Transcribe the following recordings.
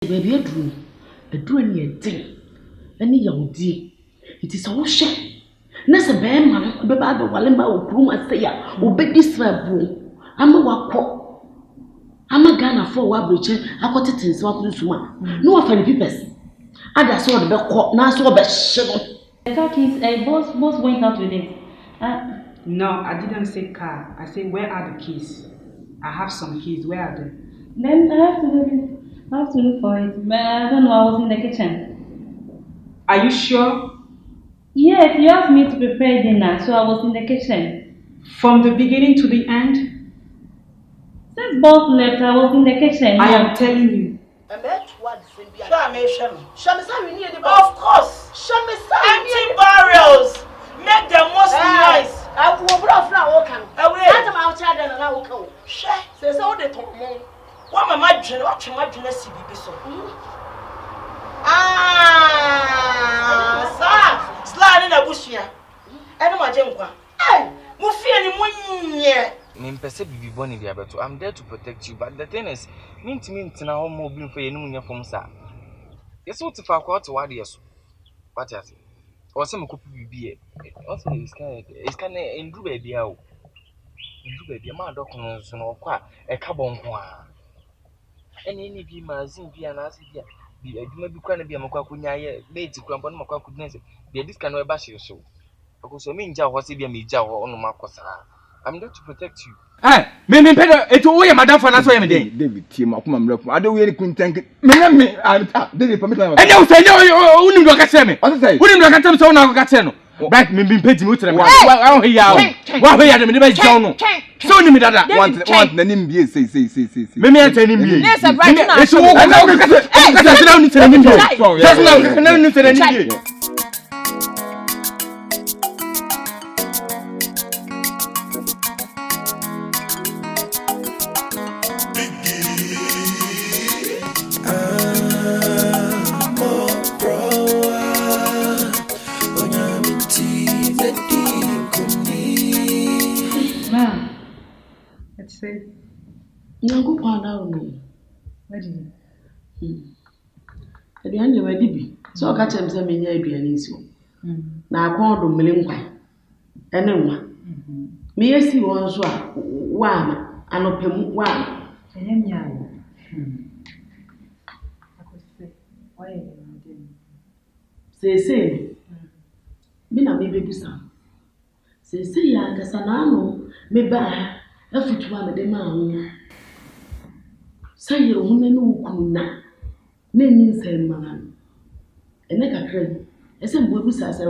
Baby, a drone ye thing. Any young dear. It is all share. Nasa bear man, the Bible, Walimba, or Kruma say, obey this boo. I'm a wako. I'm a Ghana for Wabridge. I got it in Swap. No offended people. I saw the back, now saw the shovel. The car keys, boss went out with it. No, I didn't say car. I said, where are the keys? I have some keys. Where are they? Then I have to look for it. But I don't know, I was in the kitchen. Are you sure? Yes, you asked me to prepare dinner, so I was in the kitchen. From the beginning to the end? Since boss left, I was in the kitchen. I am telling you. Of course. Empty barrels. Make the most nice. What am I doing? What am I doing? Slide in a bush here. I know my jemqua. Hey, Mufi and I'm there to protect you, but the thing is, mint now mobile for you from sir. Yes, what if I caught what yes? What is it? Or some copy be also it's kind of endure baby out. Endure baby, my documents no qua a carbon. And any be my Zimbia and Asia. The maybe can be a Macacunia, made to crumble Macacudness. Be this kind of bash you so. Because I mean, Jaw was a Mija on Macosa. I'm there to protect you. Ah, me pedo eto wo ye madam fa na so ye me dey David tie ma kuma mrafo ade wo ye kun tank me na me David permit me ene wo say unim do ka se me unim do ka tem so na ka se no right me pedi me utre me wa ho ya de me be jaw no so unim dada want na nim bie say me enta nim bie eso wo na wo ka se na unim tere nim bie just na unim tere nim bie Nango kwanda ono. Ready? Aduane wadi bi. So ka chem se menya aduane nsi o. Na akon do mmele nkwa. Ene nwa. Me yesi won so a wa ama anopem wa ama. Enye ayo. Akosua, why you doing? Sese. Me na me bebusa. Sese ya kasa na ano me ba afutuwa me de ma ho. Say you na ukuna na nyinsem mana ene kakra ese mbubusa say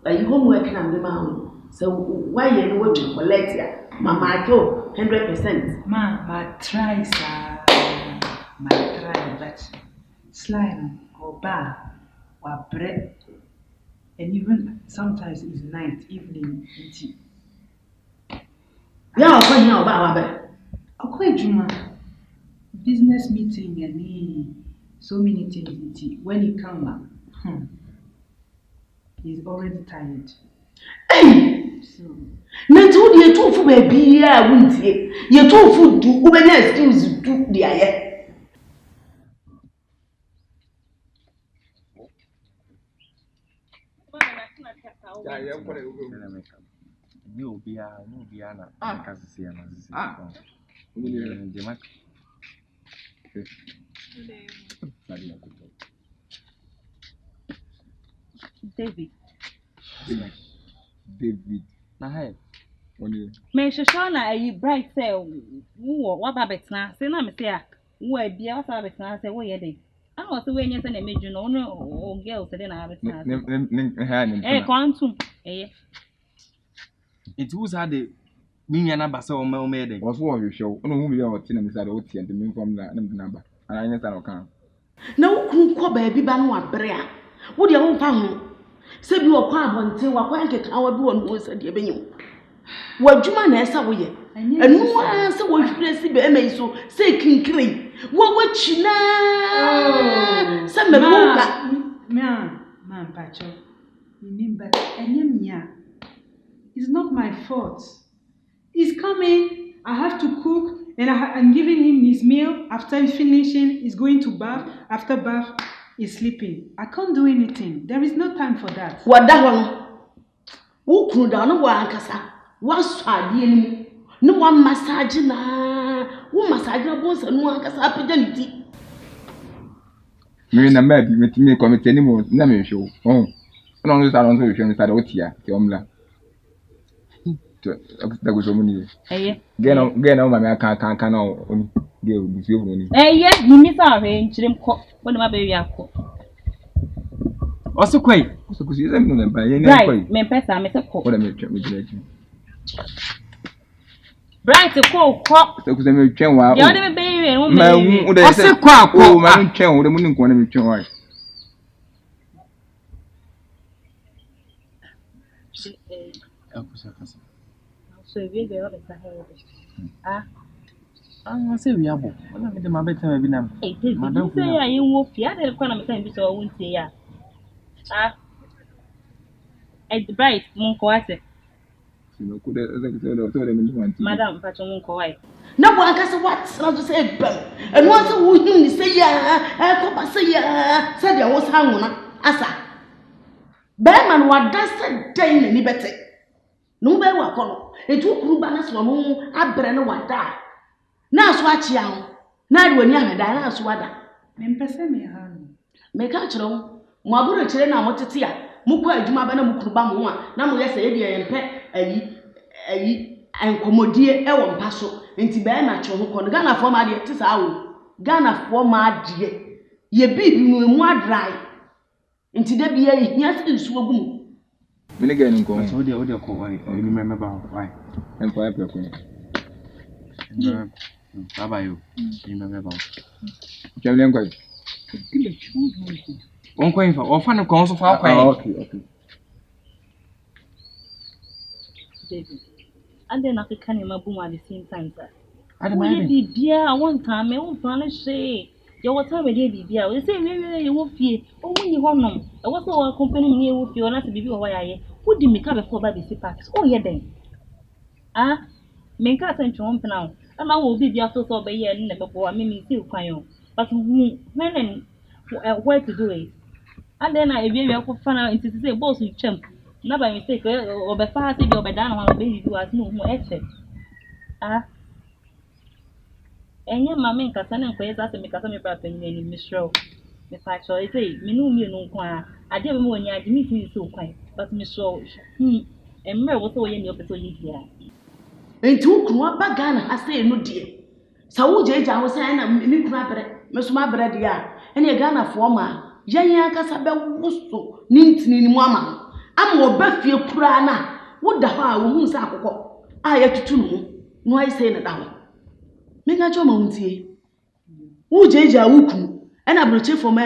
like homework na me ma ho so why you no what collect ya mama to 100%. Ma try sir. Ma try but slime or bar or bread and even sometimes it's night evening tea. Ya okwa hia oba wa be Akwa juma business meeting and so many things. When he come back, he's already tired. Hey! So, na tu die tu fu ba bia wuntie. Ye tu fu du ubenya excuse du dia ye. You be a no be an David. na hai Me shosho na bright say wo wa ba betna say na me say a wo bia wa ba betna say wo ye dey I was we nyese na meju no no girl say na betna quantum it was had the me na ba say o me dey was wo hwe show no hu bi o ti na me say o ti and me from na na ba ana anya sa no kan Na ukun ko ba bi ba no abre a wo de wo fa ho se bi wo kwa abonte wa kwa nkeka wa bi wo no se de benyim wadwuma na esa wo ye enu an se wo hwire si be ema iso se kinkiri wo china se me buka man pacho nimba enyemia. It's not my fault. He's coming. I have to cook. And I'm giving him his meal. After finishing, he's going to bath. After bath, he's sleeping. I can't do anything. There is no time for that. What that one? Who could down one cassa? What's idea? No one massage na. Who massage na bones and one cassa identity. Me na maybe me commit anymore. Na me show. Oh. No, I don't know if you start out here. The omla. That was so many. Get on my can't know. Get with you. Yes, you miss our range. When my baby are also quite. Also, because you don't know by any right. Me pesa, me se ko. What I make you. Bright to cook. So, because I make you. You don't baby. I say, quack. Oh, my child, the moon going to make you. So we go over the I say we are both. What I mean, my better maybe now. Madam, say you will fear the economy time, so I won't say ya. At the bright, Moncoate. Madam, Patron Moncoate. No one can what not to say, and once a woman say, Papa say, said I was hung on Asa. Bearman, what does that day any better? No better work on it. Took Rubanas one, I brenna what die. Now swatch young. Now when young and I swada. Mempese me hand. Make a chum. Mabura children are what to see. Mukwa Jumabana Mukubama, now yes, and pet and commodie ewan paso. Inti Bearman Chon, Ghana for my dear Tisao. Ghana for my dear. Ye be more dry. Inti there be a yes in Swagum. When again, go so the call. I remember why. And for your queen. How about you? Remember about Jamaican quite. One coin for often a council for okay. David. And then I can in my boom at the same time, sir. I don't mind. Dear, one time, I won't plan to say. Your time, my dear, dear. We say, maybe you will fear. Oh, when you want them. I was so accompanying me with you, not to be why I would you make up before baby sippers? Oh, yeah, then. Make us send you now. And I will be the so by year and never before I mean, still crying. But when where to do it? And then I be able to find out into say, boss with champ. Not by mistake, or by fast or by down on baby who has no more effort. And your mamma and Cassan and Quays as a make a brother in Miss Rowe. The fact I say, me no qua. I didn't know when you had meeting so quiet, but Miss Rowe, and Mary was away in the opposite here. And two crumba gun, I say no dear. So, Jay, I was saying a new crabber, Miss Mabra, and a gun for ma. Yaya Casabel Wusto, Nintin Mamma. I'm more Buffy Prana. What the hell who's Akua? I have to know. No, I say that. Make a jomounty. Who Jaja Wuku, and I brought for my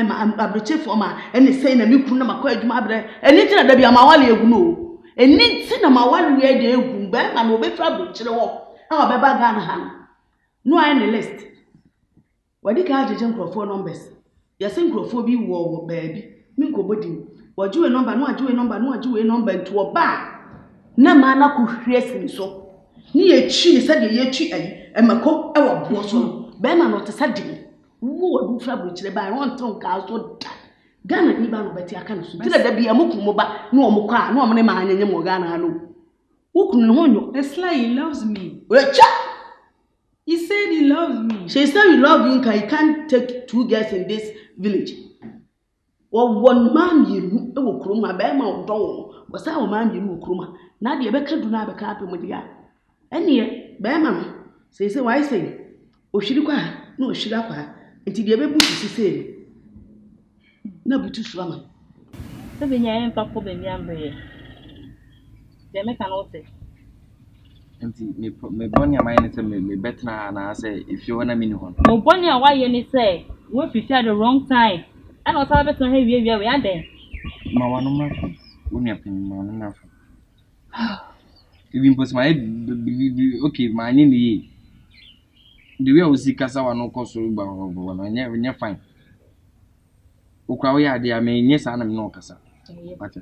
and the same and you couldn't have quite my bread, and it's not be a mawali no. And need cinema 1 year day, and will be trouble to the wall. Our Baba Ganahan. No, I in the list. What did I jump for 4 numbers? Your synchrophobia war, baby. Minko body. What you a number, no, I do a number, no, I do a number to a bar. No man could raise me so. Near she said ye chi and my coat our bosom. Bema not a sadding. Who would travel to the by 1 tongue cars or that? Ghana Niban Betty, I can't see there be a mukumoba, no muka, no money man in Morgana. Who can know you? The sly he loves me. He said he loves me. She said you love you, can't take 2 girls in this village. Or 1 man you will crum my bear mount door, was our man you cruma. Now the Becca do not be happy with ya. And yet, Bearman says, why say, oh, she require no, she require until the baby to say, no, be too swammer. So then I am for the young boy. They make an oath. And me bonny a mind to me better and I say, if you want a minute one. No bonny, why you say, what if you had the wrong time? I don't have it to have you we are there. My one of my friends, only a penny, man enough. Even put my okay, my name the way I was sick as I no cost but I never fine. Ukaway idea may yes, I'm no cassa. But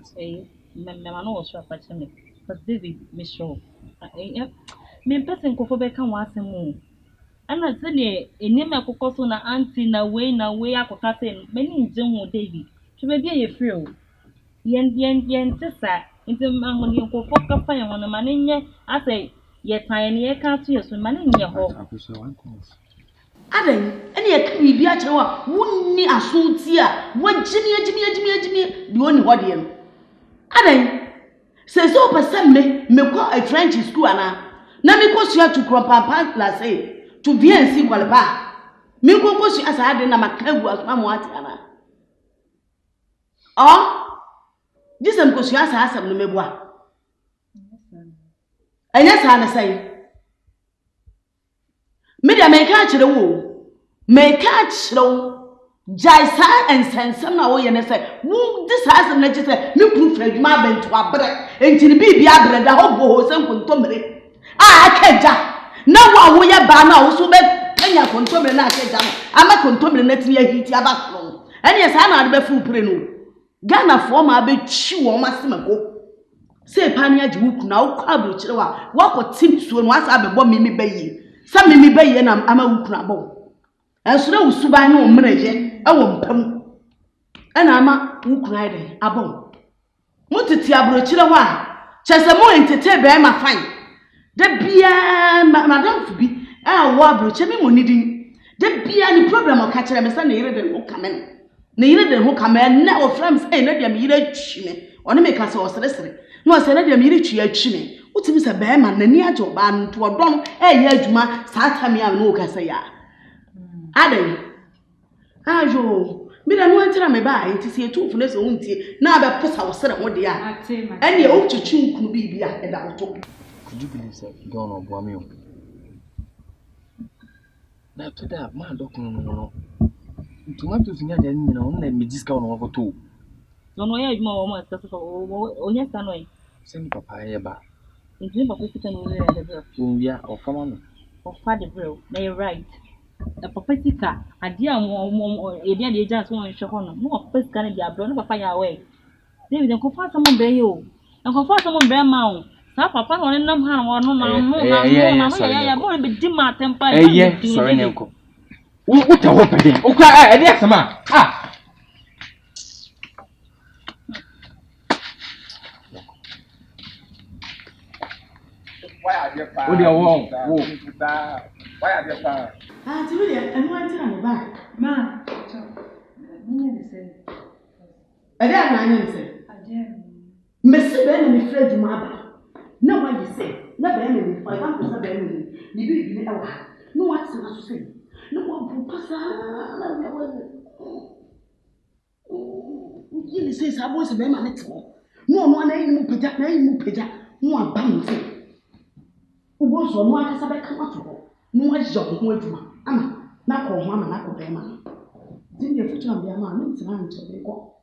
Mamma was sure about me. But David, Miss Shaw. Me person go for back and watch him more. ana se ne enema kokoso na auntie na we akota se no mani nje ho David so be bia ye free o yen tesa nti amoni nkofo ka fa ye ho no mane nye ase ye tan ye ka to ye so mane nye ho Adan ene ye ka bibi a kire wa wonni asunti a wajimi de oni hode no adan se so person me ko a French school ana na me ko sua to papa classe to VNC kwalpa me ko sua asa ade na makagu asmamu ati ana jisem ko sua asa asam no mebua anya sa na sai me dia me ka kire wo jaisa ensensem na wo ye ne say wo this has na je say me kru fradwuma bentu abre entini bibia abre da ho bo ho sen kontomre akaja na wo ye ba na wo so be anya kontomre na akaja no ama kontomre na tini ahiti abakro ene sa na ade be fu pire no Ghana for ma be chi wo masemako se pani agi wuku na wo kwa bro kire wa wo tim suo no asa be bo mimi bayi sa mimi bayi na ama wuku na bo enso na usuban no mreje ewo mpam ena ama wukura ide abon mutiti abrochire ho a chese mo entete be ma fine de bia madam fubi wo abroche mi mo nidin de bia ni problem o ka kire me sa na yire de ho kamen na yire de ho kamen na o friends na dia me yire twime one me ka se o seresere no o se na dia me yire twi atwime utimi se be ma nani ajo ba nto odon ye adwuma sa tami a no ka se ya Aden ajo mina no antira me ba enti se etu fune so untie na be posa wo sere ho de a ene o twetwu nkunu bibia e da oto could you believe that gone on Boamio? Now to that man no tomatoes in your no na me discount on over two no ye mo mo ta so onye sta no send papa ye ba nti papa sika no le de we are of family of father bro na you right the papa sika ade a e dia de agents won hwe ho no papa sika na dia bro no papa ya we David en ko fa some bre yo en ko fa some bre ma o sa papa no nam ha no na ya bo be di ma tempa sorry nenko what a hope again okra e dey sama why are you pa why are you pa ti we dey enu antira me ba Ma, me ne say. ade ana anya se mesi be na me frɛ dwuma aba na wa yi se na be na me fa ya ko sa be na ni bi ni awa no wa tsena so se no wa bu pasa na me wa yi ni se sa bo se be ma ne tmo no no na yi mu pagya no aba mu se ubo so no aka sa be ka wato ho no wa jjo ho adwuma ama na ko ho ama na ko be ma din de futu am bia ma no tsena nche be ko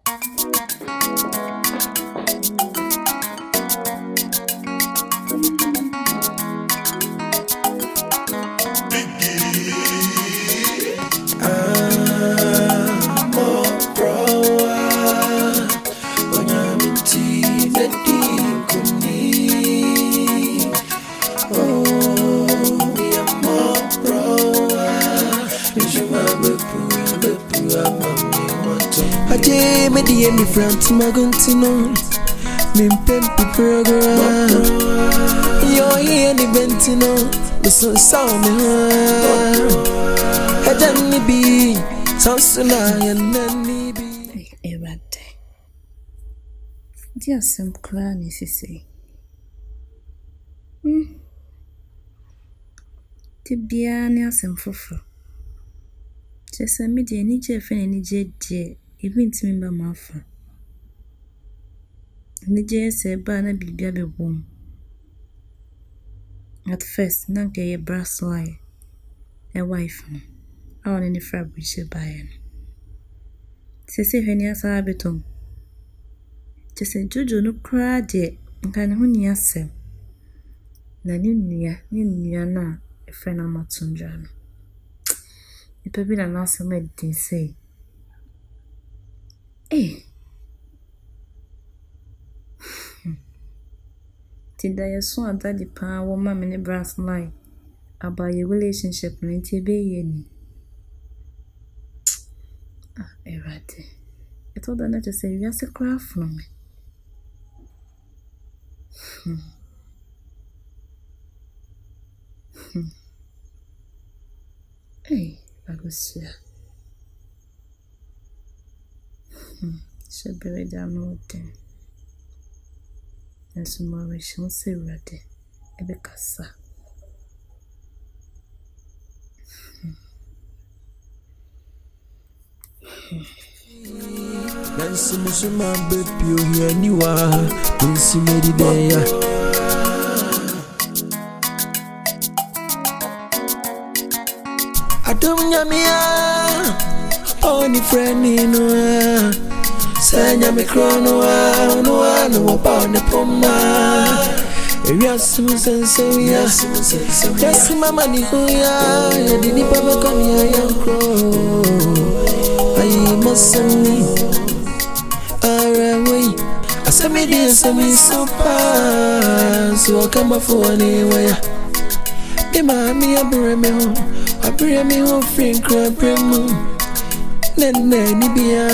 Me die mi front maguntino mi pempi program yo here ni bentino mi so me edani bi sansuna yanani bi Erade dia sem kra ni sisi ti bia ni asem foforo chese mi die ni je fe ni je die even timba mafa ni je se ba na bibia bebom at first na nke ye brass line a wife no awon ni fabrice bae se hwani asa beton chese jojo no kra de nka ne ho ni asem na ni nnua na e fe na matundra no ipe bi na asem e din say Tinda yeso anta di pa wo ma me ne brass line about your relationship and be any. Erate. I told her not to say you a craft from me. Hey, Akosua. Should be ready down there. And some more we shall say ready. Ebekasa. Nancy Musuma baby you here anywhere. Nancy made it there. I don't yamia. Only friend in Sanya me chrono no about the poma. Yes, yes, mama ni huya. Dini baba kani ya yankro. I must me. Alright, I said me this and me so far. So I come for anyway. Me mami abure me home friend crab premo. Nene ni bia.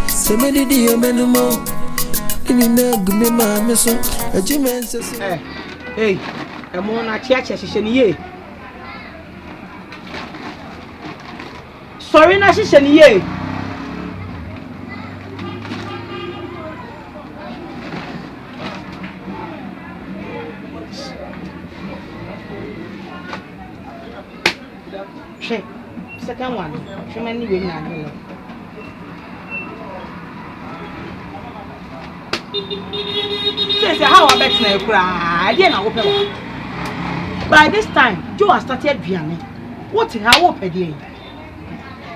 Se me di dio menumo. Ini na gume mami so. Ajimen se. Hey, emo na chiachi hihye ni ye. Sorry na hihye ni ye. Second one, she many women are say how I bet na cry. I didn't open. By this time, Joe has started Vianney. What how open again?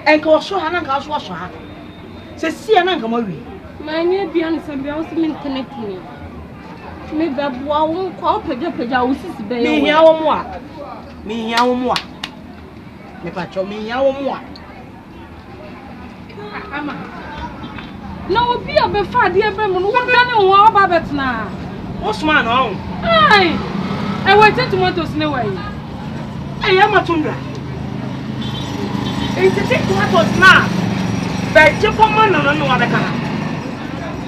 And go show her and go show her. Say see and come away. My near Vianney and be also mean connect me. Maybe I won't cooperate. I will see baby. Me here more. Me pacho me here more. No, be a before dear Bremen. What done in war about now? What's man on? Aye, I waited tomatoes no way. I am a tundra. It's a take tomatoes now. But Japan no other car.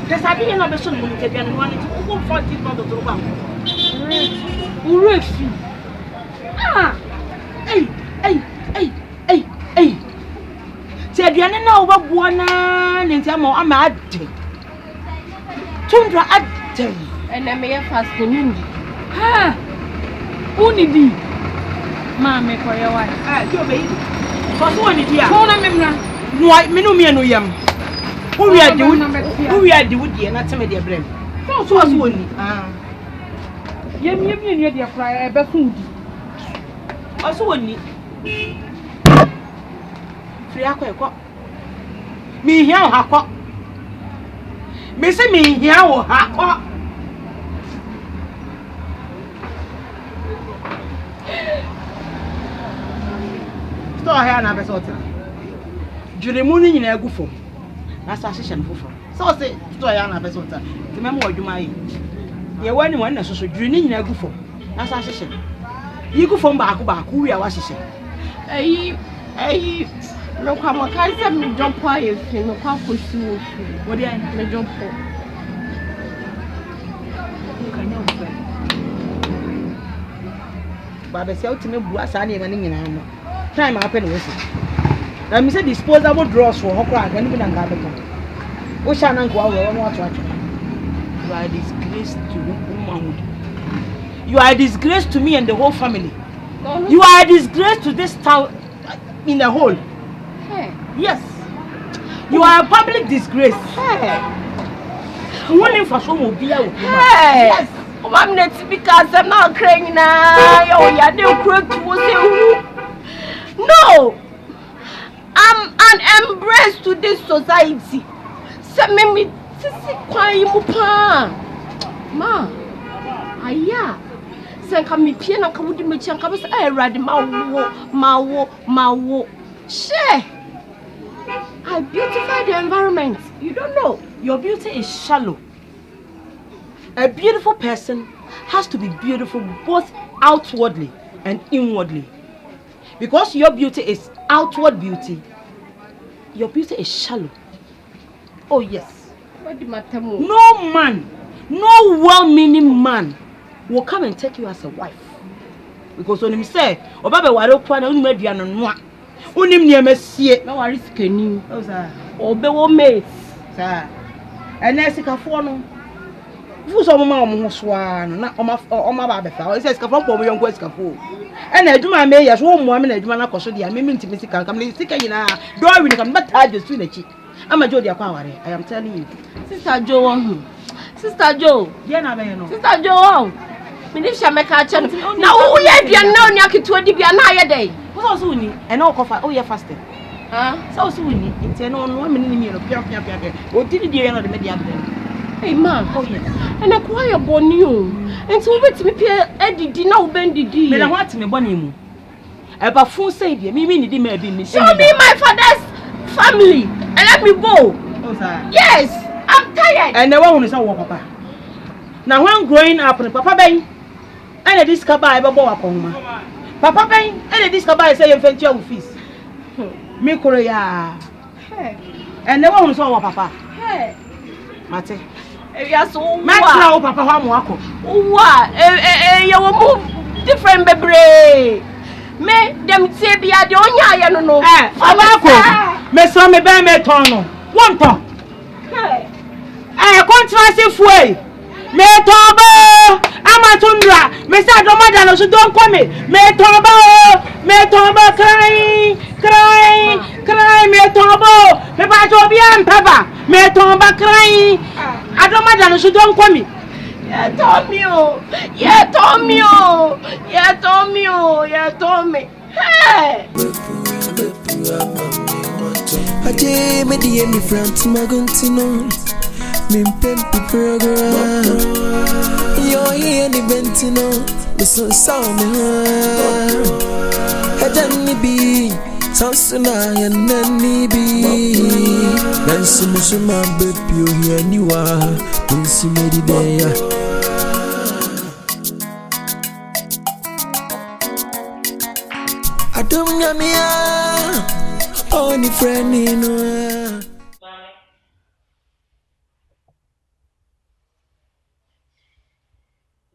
There's a bit of a son who can be one to go for the mother to go. Urefi. Ah, hey. Say Diana now over Buana and Tamo am at Tundra at and I may have fast the moon. Ha! Unidi. Mamma for your wife. Ah, your baby. For one idea. Tona Memna. Why, Minumia no yam. Who we are doing? Who we are doing? Not some of their brain. So was one. Ah. Yem, dear fry, a buffoon. Also, one. Me here hakwa. Me say me here hakwa. Store here na be sota. Jure mu ni nyina agu fom. Na sa hyehyɛ no foforo. So say store here na be sota. Ti memo adwuma yi. Ye wani wani na soso jure ni nyina agu fom. Na sa hyehyɛ. Yi gu fom baako wi a wa hyehyɛ. Hey. No, come on, can't send me jump for you. No, come for you. What do I jump for? Baba say ultimate buasa na ema ni nyina no. Time happen we say. Na me say disposable drawers for hokra ga ni bi na ga beka. Wo sha na nko awo no ato ato. You are a disgrace to womanhood. You are a disgrace to me and the whole family. You are a disgrace to this town in the whole. Hey. Yes. You are a public disgrace. Hey. One for some of you. Hey. Yes. I'm not because I'm not crying now. You don't cry to no. I'm an embrace to this society. Send me sisi kwa imupa. Ma. Aya. Senka mi pie na kawudi mechi anka be say erade mawo. Share. I beautify the environment. You don't know. Your beauty is shallow. A beautiful person has to be beautiful both outwardly and inwardly. Because your beauty is outward beauty, your beauty is shallow. Oh yes. No man, no well-meaning man will come and take you as a wife. Because when him say, Obabe ware kwa na unum aduano noa. Unim niamesie. Na ware sikani. Oh sir. Obe wo mate. Sir. Ene sikafo no. Fu so mo ma mo ho soa no na oma ba befa. O say sikafo ko mo yonko sikafo. Ena adwuma me yes wo mo me na adwuma na koso dia me ntimi sika kam na sika nyina do wi ni kam bata je su na chi. Ama Joe dia kwa ware. I am telling you. Sister Joe. Sister Joe. Dia na be no. Sister Joe. Minister meka chen. Na wo ye dia na oni aketo di bia na ye dey. Wo so ni e na okofa o ye fasting. So so ni nti no no me ni no pia. O di di ye no de me dia be. Hey man, oh yes. And Akua your boni o. Nti wo betimi pia edidi na wo bendidi. Me na what me boni mu. E ba fun say dia me ni di ma bi me. Show me my father's family and let me go. Oh sir. Yes, I'm tired. And the one who say wo papa. Now when growing up, papa ben and this kaba e be bo akoma. Papa ben and this kaba say you fentia wo fees. Me koro ya. Hey. And the one who say wo papa. Hey. Mate. Ya so wa. Metra wo papa ho amwako. Wa ye wo move different bebre. Me dem tie bia de onya ye no no. Amwako. Me so me be me ton no. Won ton. Hey. Controversy fuel. Me tomba ama tundra. Me say do mother no so don come. Me tomba cry me tomba. Me ba to bi am papa. Me tomba cry. Adomada no so don come. Yeah, Tommy. Hey. Aje me die mi front maguntino. Min pempi program. Yo here ni bentino. Me so sound me. Adan ni bi. Sansuna ya nani bi. Nansi musuma bepi o here ni wa. Nansi me di deya. Adom nyamia. Only friend in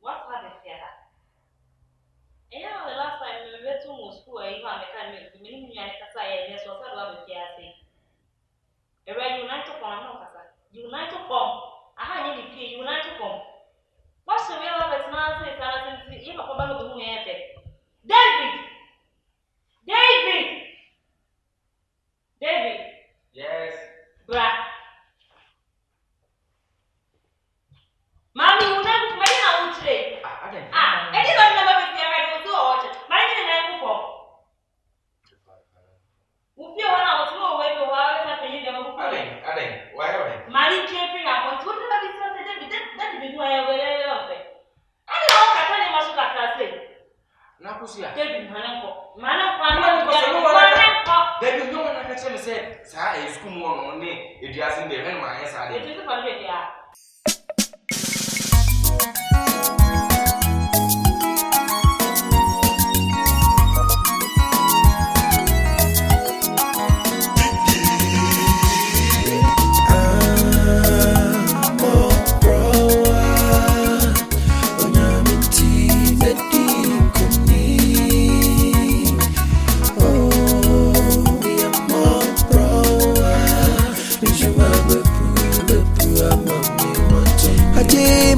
What happened here? And now the last time we went to school, I even mechanic, the meaning I say, yes, was about the say. A united form, united form. I had any united form. What's the real of it now? Say, I think even for one of the moon. David. Yes. Bra. Mommy, you never made it out today. And you don't know if you're do or what. My name is for. If you want to go away to our family, never go. Why are they? Marry Jeffrey, I want to know this was the day that is why I will. I don't know what I tell you, what I say. Nakusia. David, man, David, no one can tell me, said, Sir, is school on me. If you ask in the hand, my answer. it is a funny idea.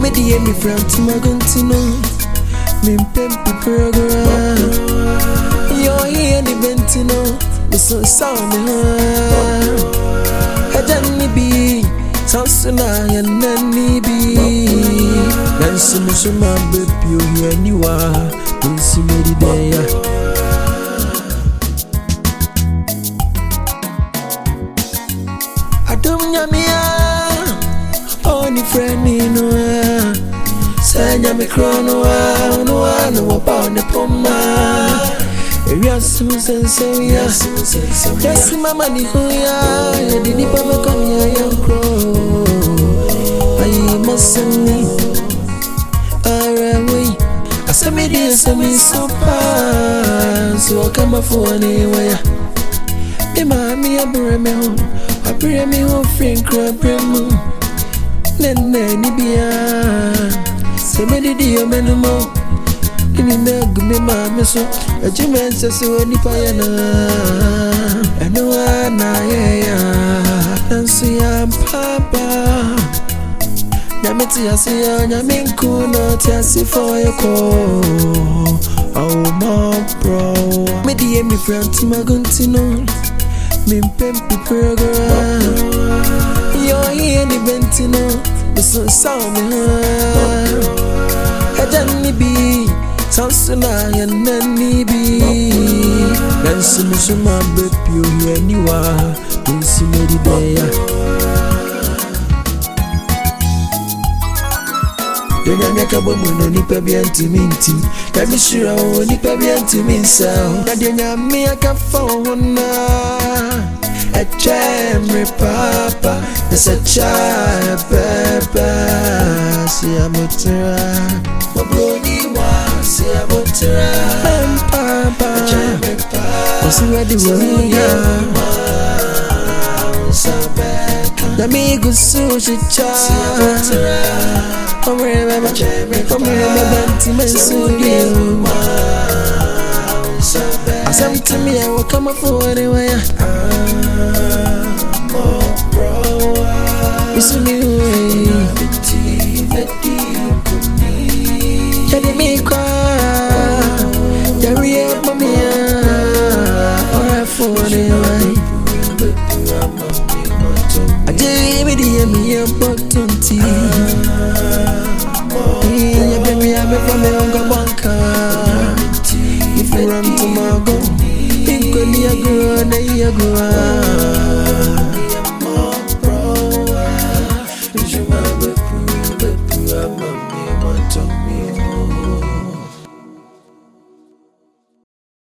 Me die mi front maguntino. Min pempi program. Yo here ni bentino. Me so sound me. Adan ni bi. Sansuna ya nani bi. Nansi musuma bepi o here ni wa. Nansi me di deya. Adom nyamia. Only friend in Sanya me chrono no about the poma. Yes, yes, mama ni hoya. Didn't papa come here young crow. I must send me. I said me this, I mean so far. so come for anywhere. Me mommy a bring me home. I bring me home friend crab premu. Nene ni bia. Se me di dio menumo. Ini me gumi mama so. A jumen se so ni payana. Eno ana ya. Nansi ya papa. Nyamiti asiya nyaminku no tiasi for your call. Oh Mmobrowa. Me di me friend to my guntino. Me pempi program. Yo here ni bentino. Me so sound me. Ajani bi. Sansuna ya nani bi. Nansi me so my baby you here niwa. Nansi me di day. Denya miaka bomu no nipa bianti minti. Kami shira o nipa bianti minsa. Na denya miaka fauna. Echemre papa. Nesa chaya beba. Siya motera. Mabroni wa siya motera. Papa. Echemre papa. Osi wedi wanya. Na migu sushi cha. Siya motera. Come remember to my studio. I said to me, I will come up for anywhere. It's a new way. Can me cry? Carry up, mommy. Or for anyway. I gave me the me opportunity. Yeah, baby, I'm from the Unga Banka. If you run to my go, think when you grow, then you grow.